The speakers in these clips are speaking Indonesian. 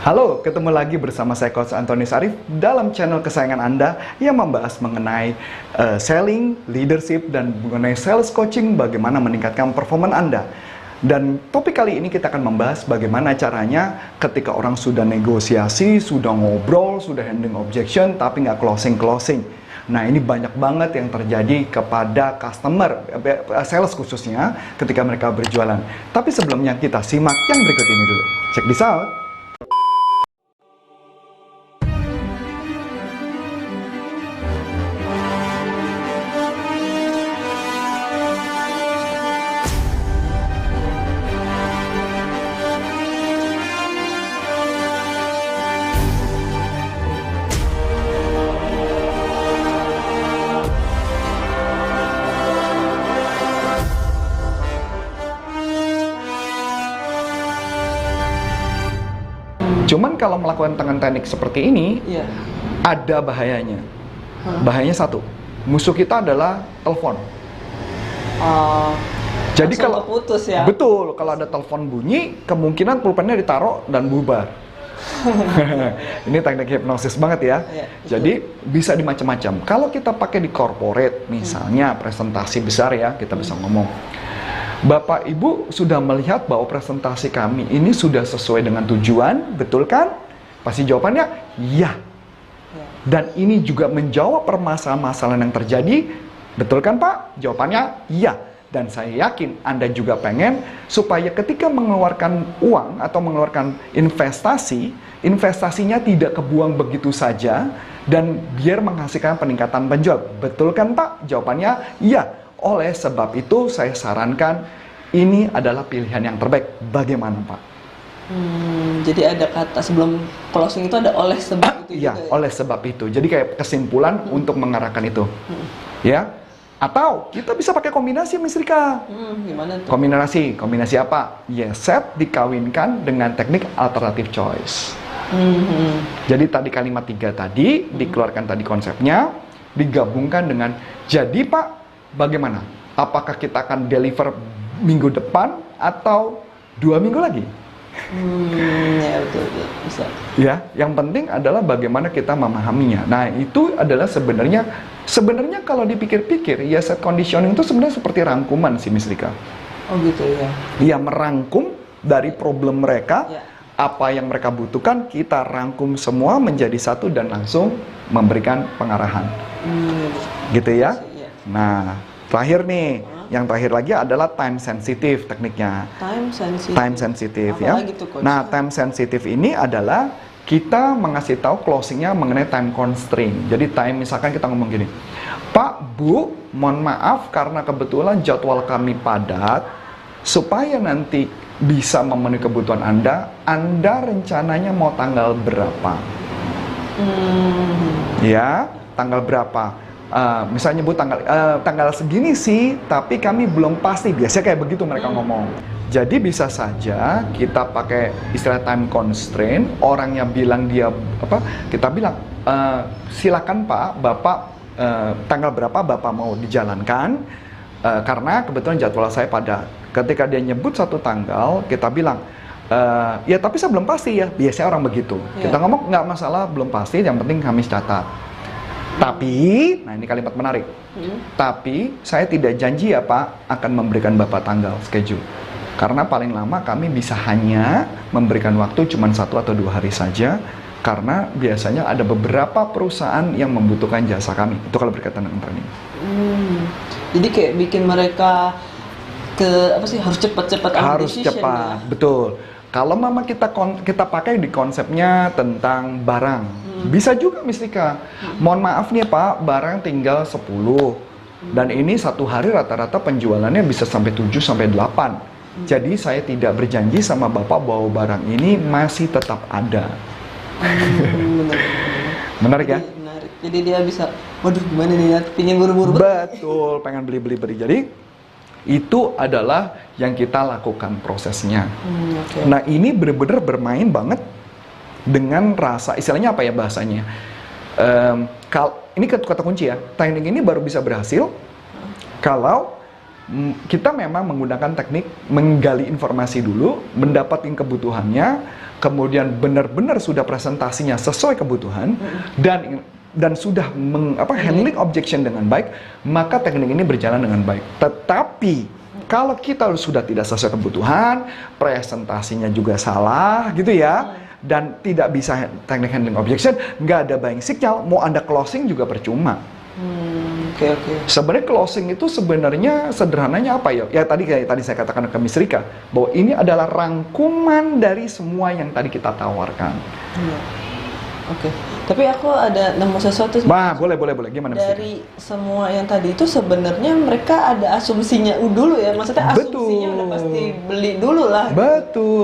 Halo, ketemu lagi bersama saya Coach Antoni Sarif dalam channel kesayangan Anda yang membahas mengenai selling, leadership, dan mengenai sales coaching, bagaimana meningkatkan performa Anda. Dan topik kali ini kita akan membahas bagaimana caranya ketika orang sudah negosiasi, sudah ngobrol, sudah handling objection, tapi nggak closing-closing. Nah, ini banyak banget yang terjadi kepada customer, sales khususnya, ketika mereka berjualan. Tapi sebelumnya kita simak yang berikut ini dulu. Check this out! Cuman kalau melakukan tangan teknik seperti ini, ada bahayanya. Bahayanya satu, musuh kita adalah telepon. Jadi kalau putus ya. Betul, kalau ada telepon bunyi, kemungkinan pulpennya ditaruh dan bubar. Ini teknik hipnosis banget ya. Jadi bisa dimacam-macam. Kalau kita pakai di corporate, misalnya presentasi besar ya, kita bisa ngomong, Bapak Ibu sudah melihat bahwa presentasi kami ini sudah sesuai dengan tujuan, betul kan? Pasti jawabannya iya. Dan ini juga menjawab permasalahan-masalah yang terjadi, betul kan Pak? Jawabannya iya. Dan saya yakin Anda juga pengen supaya ketika mengeluarkan uang atau mengeluarkan investasi, investasinya tidak kebuang begitu saja dan biar menghasilkan peningkatan penjual. Betul kan Pak? Jawabannya iya. Oleh sebab itu saya sarankan ini adalah pilihan yang terbaik. Bagaimana Pak? Jadi ada kata sebelum closing itu ada oleh sebab itu iya, juga ya? Oleh sebab itu. Jadi kayak kesimpulan untuk mengarahkan itu. Ya. Atau kita bisa pakai kombinasi Miss Rika. Gimana tuh? Kombinasi apa? Yes, set dikawinkan dengan teknik alternative choice. Jadi tadi kalimat 3 tadi dikeluarkan tadi konsepnya, digabungkan dengan jadi Pak, bagaimana? Apakah kita akan deliver minggu depan atau 2 minggu lagi? Ya betul, bisa. Ya, yang penting adalah bagaimana kita memahaminya. Nah, itu adalah sebenarnya kalau dipikir-pikir, ya set conditioning itu sebenarnya seperti rangkuman sih Miss Rika. Oh gitu ya. Dia merangkum dari problem mereka, Ya. apa yang mereka butuhkan, kita rangkum semua menjadi satu dan langsung memberikan pengarahan. Gitu ya. Ya. Nah, terakhir nih, yang terakhir lagi adalah time sensitive tekniknya. Time sensitive apa ya. lagi tuh, Coach? Nah, time sensitive ini adalah kita mengasih tahu closingnya mengenai time constraint. Jadi time, misalkan kita ngomong gini, Pak, Bu, mohon maaf karena kebetulan jadwal kami padat, supaya nanti bisa memenuhi kebutuhan Anda rencananya mau tanggal berapa? Ya, tanggal berapa? Misalnya nyebut tanggal segini sih, tapi kami belum pasti. Biasanya kayak begitu mereka ngomong. Jadi bisa saja kita pakai istilah time constraint. Orangnya bilang kita bilang silakan Pak, Bapak tanggal berapa Bapak mau dijalankan? Karena kebetulan jadwal saya padat. Ketika dia nyebut satu tanggal, kita bilang ya tapi saya belum pasti ya. Biasanya orang begitu. Kita ngomong nggak masalah, belum pasti. Yang penting kami catat. Tapi, nah ini kalimat menarik. Tapi saya tidak janji ya Pak akan memberikan Bapak tanggal schedule. Karena paling lama kami bisa hanya memberikan waktu cuma 1 atau 2 hari saja. Karena biasanya ada beberapa perusahaan yang membutuhkan jasa kami. Itu kalau berkaitan dengan training. Jadi kayak bikin mereka harus cepat-cepat Harus cepat, ya? betul. Kalau mama kita pakai di konsepnya tentang barang. Bisa juga Miss Rika. Mohon maaf nih Pak, barang tinggal 10. Dan ini 1 hari rata-rata penjualannya bisa sampai 7 sampai 8. Jadi saya tidak berjanji sama Bapak bahwa barang ini masih tetap ada. Menarik ya? Menarik. Jadi dia bisa, waduh gimana nih, pingin buru-buru. Betul, pengen beli-beli. Jadi itu adalah yang kita lakukan prosesnya. Nah, ini benar-benar bermain banget dengan rasa, istilahnya apa ya bahasanya? Ini kata kunci ya. Teknik ini baru bisa berhasil kalau kita memang menggunakan teknik menggali informasi dulu, mendapatkan kebutuhannya, kemudian benar-benar sudah presentasinya sesuai kebutuhan, dan sudah handling objection dengan baik, maka teknik ini berjalan dengan baik. Tetapi kalau kita sudah tidak sesuai kebutuhan, presentasinya juga salah gitu ya, dan tidak bisa teknik handling objection, nggak ada buying signal, mau Anda closing juga percuma. Oke. Sebenarnya closing itu sebenarnya sederhananya apa ya? Ya tadi saya katakan ke Miss Rika bahwa ini adalah rangkuman dari semua yang tadi kita tawarkan. Oke. Tapi aku ada nemu sesuatu. Boleh. Gimana Miss Rika? Dari semua yang tadi itu sebenarnya mereka ada asumsinya dulu ya. Maksudnya asumsinya udah pasti beli dulu lah.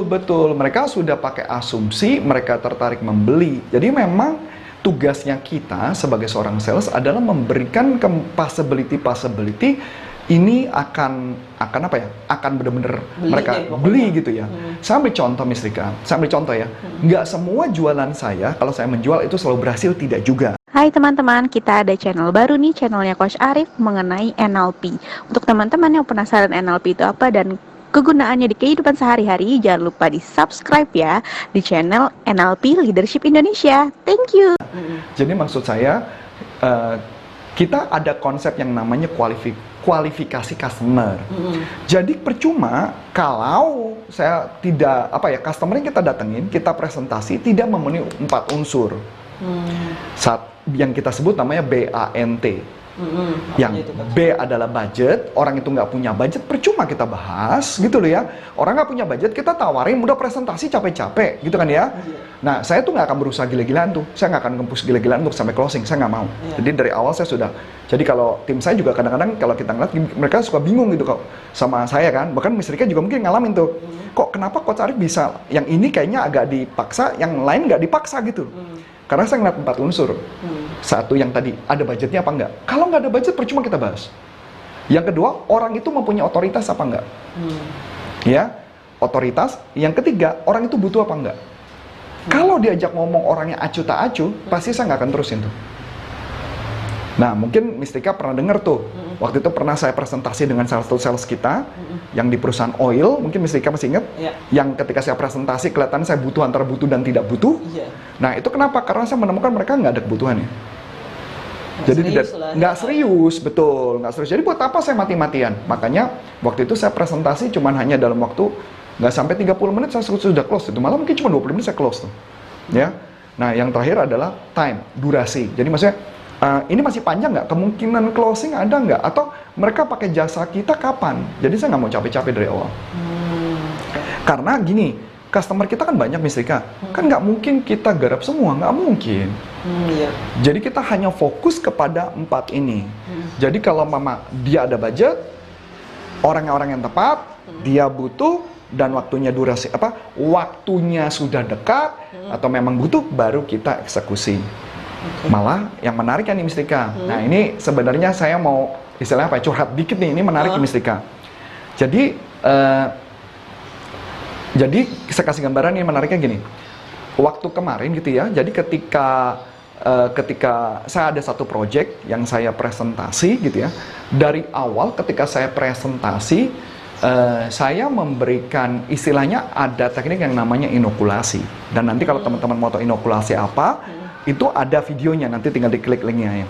Betul. Mereka sudah pakai asumsi, mereka tertarik membeli. Jadi memang tugasnya kita sebagai seorang sales adalah memberikan possibility ini akan apa ya? Akan benar-benar mereka beli gitu ya. Saya ambil contoh Miss Rika, ya. Nggak semua jualan saya, kalau saya menjual itu selalu berhasil, tidak juga. Hai teman-teman, kita ada channel baru nih, channelnya Coach Arif mengenai NLP. Untuk teman-teman yang penasaran NLP itu apa dan kegunaannya di kehidupan sehari-hari, jangan lupa di subscribe ya di channel NLP Leadership Indonesia. Thank you. Jadi maksud saya, kita ada konsep yang namanya kualifikasi customer. Jadi percuma kalau saya tidak, customer yang kita datengin, kita presentasi tidak memenuhi 4 unsur. Yang kita sebut namanya BANT. Yang B adalah budget, orang itu nggak punya budget, percuma kita bahas gitu loh ya. Orang nggak punya budget, kita tawarin, udah presentasi capek-capek gitu kan ya. Nah, saya tuh nggak akan berusaha gila-gilaan tuh, saya nggak akan ngempus gila-gilaan untuk sampai closing, saya nggak mau. Jadi dari awal saya sudah, jadi kalau tim saya juga kadang-kadang kalau kita ngeliat, mereka suka bingung gitu kok sama saya kan, bahkan Miss Rika juga mungkin ngalamin tuh, kok kenapa Coach Arif bisa, yang ini kayaknya agak dipaksa, yang lain nggak dipaksa gitu. Karena saya ngeliat 4 unsur. Satu yang tadi, ada budgetnya apa enggak? Kalau nggak ada budget, percuma kita bahas. Yang kedua, orang itu mempunyai otoritas apa enggak? Ya, otoritas. Yang ketiga, orang itu butuh apa enggak? Kalau diajak ngomong orangnya acuh tak acuh, pasti saya nggak akan terusin tuh. Nah, mungkin Miss Rika pernah dengar tuh. Waktu itu pernah saya presentasi dengan salah satu sales kita yang di perusahaan oil, mungkin Miss Rika masih ingat? Yang ketika saya presentasi kelihatan saya butuh antara butuh dan tidak butuh. Nah, itu kenapa? Karena saya menemukan mereka nggak ada kebutuhannya. Jadi nggak serius, betul, nggak serius. Jadi buat apa saya mati-matian? Makanya waktu itu saya presentasi cuman hanya dalam waktu nggak sampai 30 menit saya sudah close itu. Malah mungkin cuma 20 menit saya close tuh. Ya. Nah, yang terakhir adalah time, durasi. Jadi maksudnya ini masih panjang nggak? Kemungkinan closing ada nggak? Atau mereka pakai jasa kita kapan? Jadi saya nggak mau capek-capek dari awal. Karena gini, customer kita kan banyak Miss Rika. Kan nggak mungkin kita garap semua, nggak mungkin. Jadi kita hanya fokus kepada 4 ini. Jadi kalau dia ada budget, orang-orang yang tepat, dia butuh, dan waktunya waktunya sudah dekat, atau memang butuh, baru kita eksekusi. Malah yang menarik kan nih Miss Rika. Nah ini sebenarnya saya mau istilahnya curhat dikit nih, ini menarik Miss Rika. Jadi saya kasih gambaran nih, menariknya gini. Waktu kemarin gitu ya, jadi ketika saya ada satu project yang saya presentasi gitu ya, dari awal ketika saya presentasi, saya memberikan istilahnya ada teknik yang namanya inokulasi. Dan nanti kalau teman-teman mau tahu inokulasi apa, itu ada videonya, nanti tinggal diklik linknya ya.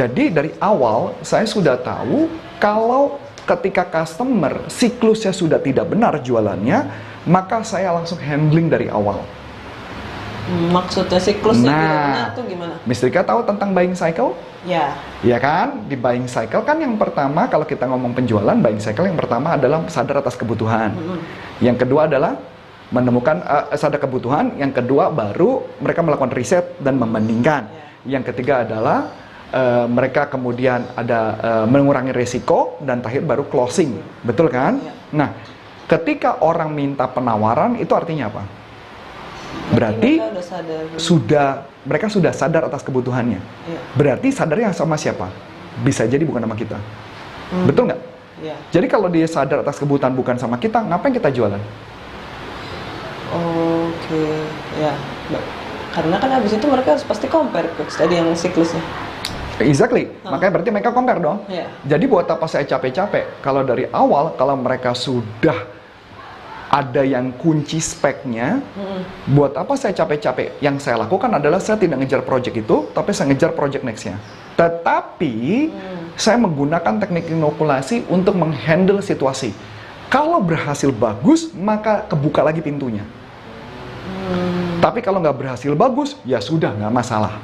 Jadi dari awal saya sudah tahu kalau ketika customer siklusnya sudah tidak benar jualannya, maka saya langsung handling dari awal. Maksudnya siklusnya tidak benar tuh gimana? Miss Rika tahu tentang buying cycle? Ya. Ya kan, di buying cycle kan yang pertama kalau kita ngomong penjualan, buying cycle yang pertama adalah sadar atas kebutuhan. Yang kedua adalah menemukan sadar kebutuhan, yang kedua baru mereka melakukan riset dan membandingkan. Yang ketiga adalah mereka kemudian ada mengurangi resiko, dan terakhir baru closing, betul kan? Nah, ketika orang minta penawaran itu artinya apa? Berarti mereka sudah sadar atas kebutuhannya. Berarti sadarnya sama siapa? Bisa jadi bukan sama kita, betul nggak? Jadi kalau dia sadar atas kebutuhan bukan sama kita, ngapain kita jualan? Ya. Karena kan habis itu mereka harus pasti compare tadi yang siklusnya. Exactly, makanya berarti mereka compare dong. Iya. Jadi buat apa saya capek-capek? Kalau dari awal, kalau mereka sudah ada yang kunci speknya, buat apa saya capek-capek? Yang saya lakukan adalah saya tidak ngejar project itu, tapi saya ngejar project next-nya. Tetapi, saya menggunakan teknik inokulasi untuk menghandle situasi. Kalau berhasil bagus, maka kebuka lagi pintunya. Tapi kalau nggak berhasil bagus, ya sudah, nggak masalah.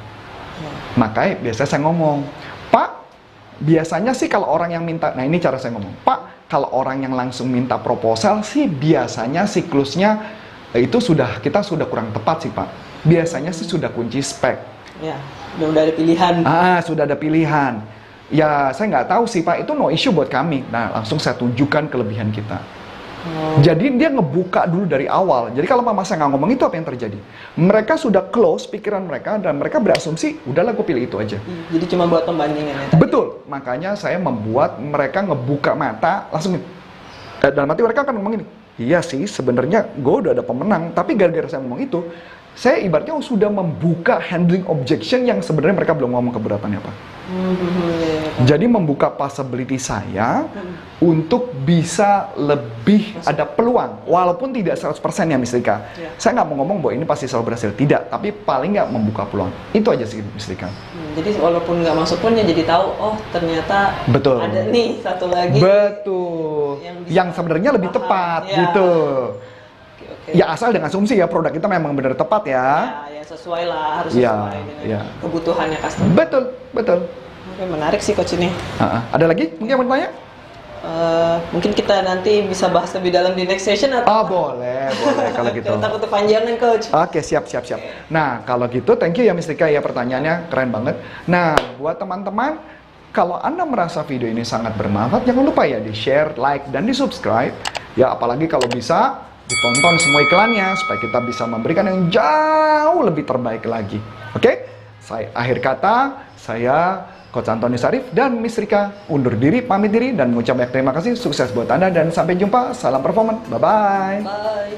Makanya biasanya saya ngomong, Pak, biasanya sih kalau orang yang minta, nah ini cara saya ngomong, Pak, kalau orang yang langsung minta proposal sih biasanya siklusnya itu kita sudah kurang tepat sih Pak. Biasanya sih sudah kunci spek. Ya, udah ada pilihan. Sudah ada pilihan. Ya saya nggak tahu sih Pak, itu no issue buat kami. Nah langsung saya tunjukkan kelebihan kita. Jadi dia ngebuka dulu dari awal. Jadi kalau mama saya nggak ngomong itu, apa yang terjadi? Mereka sudah close pikiran mereka dan mereka berasumsi, udahlah gue pilih itu aja. Jadi cuma buat pembandingan ya tadi. Betul, makanya saya membuat mereka ngebuka mata langsung. Dalam hati mereka akan ngomong ini, iya sih sebenarnya gue udah ada pemenang, tapi gara-gara saya ngomong itu, saya ibaratnya sudah membuka handling objection yang sebenarnya mereka belum ngomong keberatannya apa. Jadi membuka possibility saya untuk bisa lebih ada peluang, walaupun tidak 100% ya Miss Rika. Saya nggak mau ngomong bahwa ini pasti selalu berhasil, tidak, tapi paling nggak membuka peluang. Itu aja sih Miss Rika. Jadi walaupun nggak masuk pun ya jadi tahu, oh ternyata Betul. ada nih satu lagi. Betul. Yang sebenarnya lebih tepat gitu. Oke. Ya asal dengan asumsi ya produk kita memang benar tepat ya. Ya sesuai lah, harus Ya, sesuai dengan ya. kebutuhannya customer. Betul, betul. Oke, menarik sih coach ini. Ada lagi mungkin yang mau tanya? Mungkin kita nanti bisa bahas lebih dalam di next session atau? Boleh kalau gitu. Takut kepanjangan coach. Oke, siap. Nah, kalau gitu thank you ya Miss Rika ya, pertanyaannya keren banget. Nah, buat teman-teman, kalau Anda merasa video ini sangat bermanfaat, jangan lupa ya di-share, like, dan di-subscribe. Ya, apalagi kalau bisa ditonton semua iklannya supaya kita bisa memberikan yang jauh lebih terbaik lagi. Oke? Akhir kata, saya Coach Antoni Sarif dan Miss Rika undur diri, pamit diri, dan mengucap banyak terima kasih. Sukses buat Anda dan sampai jumpa. Salam performance. Bye-bye. Bye.